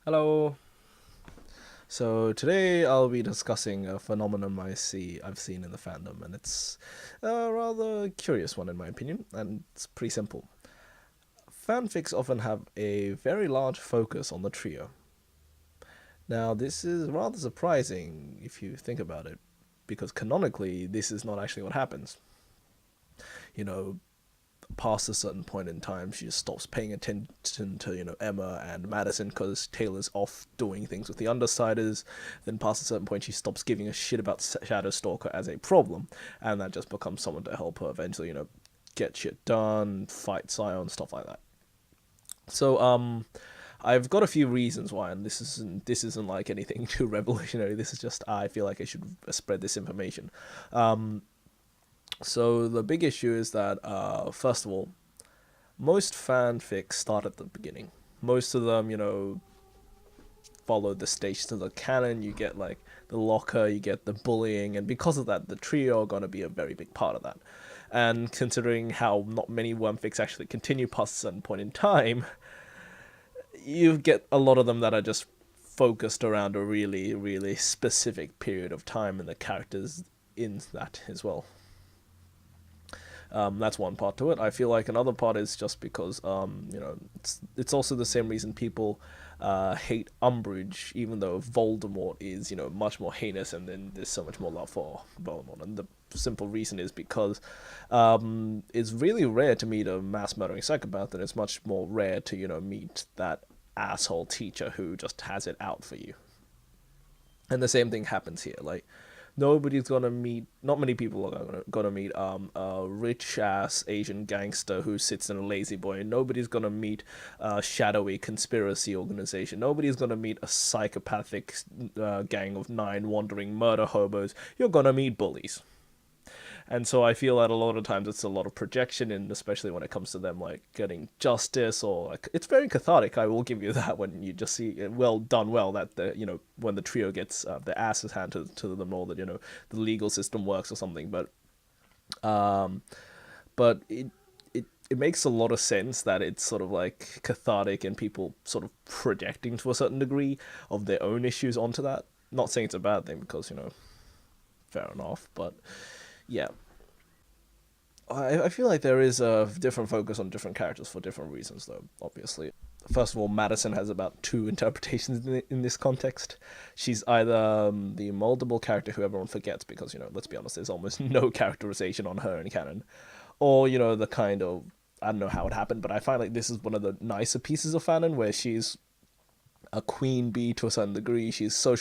Hello. So today I'll be discussing a phenomenon I've seen in the fandom, and it's a rather curious one in my opinion, and it's pretty simple. Fanfics often have a very large focus on the trio. Now, this is rather surprising if you think about it, because canonically, this is not actually what happens. You know, past a certain point in time, she just stops paying attention to, Emma and Madison because Taylor's off doing things with the Undersiders. Then past a certain point, she stops giving a shit about Shadowstalker as a problem, and that just becomes someone to help her eventually, get shit done, fight Scion, stuff like that. So, I've got a few reasons why, and this isn't like anything too revolutionary. This is just I feel like I should spread this information. Um, so the big issue is that, first of all, most fanfics start at the beginning. Most of them, follow the stages of the canon. You get like the locker, you get the bullying, and because of that, the trio are gonna be a very big part of that. And considering how not many fanfics actually continue past a certain point in time, you get a lot of them that are just focused around a really, really specific period of time and the characters in that as well. That's one part to it. I feel like another part is just because it's also the same reason people hate Umbridge, even though Voldemort is much more heinous, and then there's so much more love for Voldemort. And the simple reason is because it's really rare to meet a mass murdering psychopath, and it's much more rare to meet that asshole teacher who just has it out for you. And the same thing happens here. Like nobody's gonna meet, not many people are gonna meet a rich ass Asian gangster who sits in a lazy boy. Nobody's gonna meet a shadowy conspiracy organization. Nobody's gonna meet a psychopathic gang of nine wandering murder hobos. You're gonna meet bullies. And so I feel that a lot of times it's a lot of projection, and especially when it comes to them like getting justice, or like, it's very cathartic. I will give you that when you just see it well done, well that the when the trio gets their asses handed to them, or that the legal system works or something. Um, but it makes a lot of sense that it's sort of like cathartic and people sort of projecting to a certain degree of their own issues onto that. Not saying it's a bad thing because fair enough, but yeah, I feel like there is a different focus on different characters for different reasons, though, obviously. First of all, Madison has about two interpretations in this context. She's either the moldable character who everyone forgets because, let's be honest, there's almost no characterization on her in canon. Or, the kind of, I don't know how it happened, but I find like this is one of the nicer pieces of fanon where she's a queen bee to a certain degree. She's a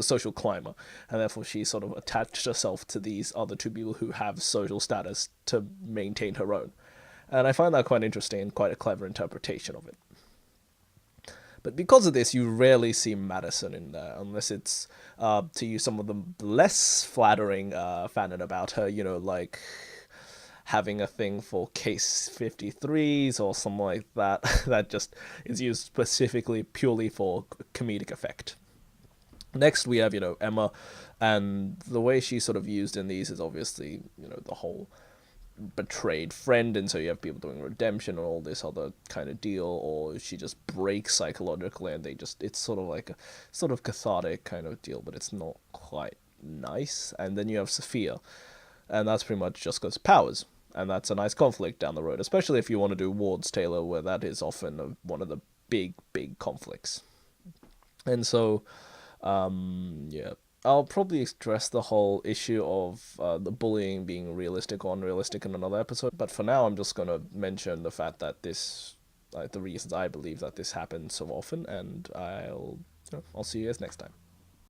social climber, and therefore she sort of attached herself to these other two people who have social status to maintain her own. And I find that quite interesting and quite a clever interpretation of it. But because of this, you rarely see Madison in there, unless it's to use some of the less flattering fanon about her, like having a thing for case 53s or something like that, that just is used specifically purely for comedic effect. Next, we have, Emma, and the way she's sort of used in these is obviously, the whole betrayed friend, and so you have people doing redemption and all this other kind of deal, or she just breaks psychologically, and it's sort of like a sort of cathartic kind of deal, but it's not quite nice. And then you have Sophia, and that's pretty much just because powers. And that's a nice conflict down the road, especially if you want to do Ward's Taylor, where that is often one of the big conflicts. And so, yeah, I'll probably address the whole issue of the bullying being realistic or unrealistic in another episode. But for now, I'm just going to mention the fact that the reasons I believe that this happens so often, and I'll see you guys next time.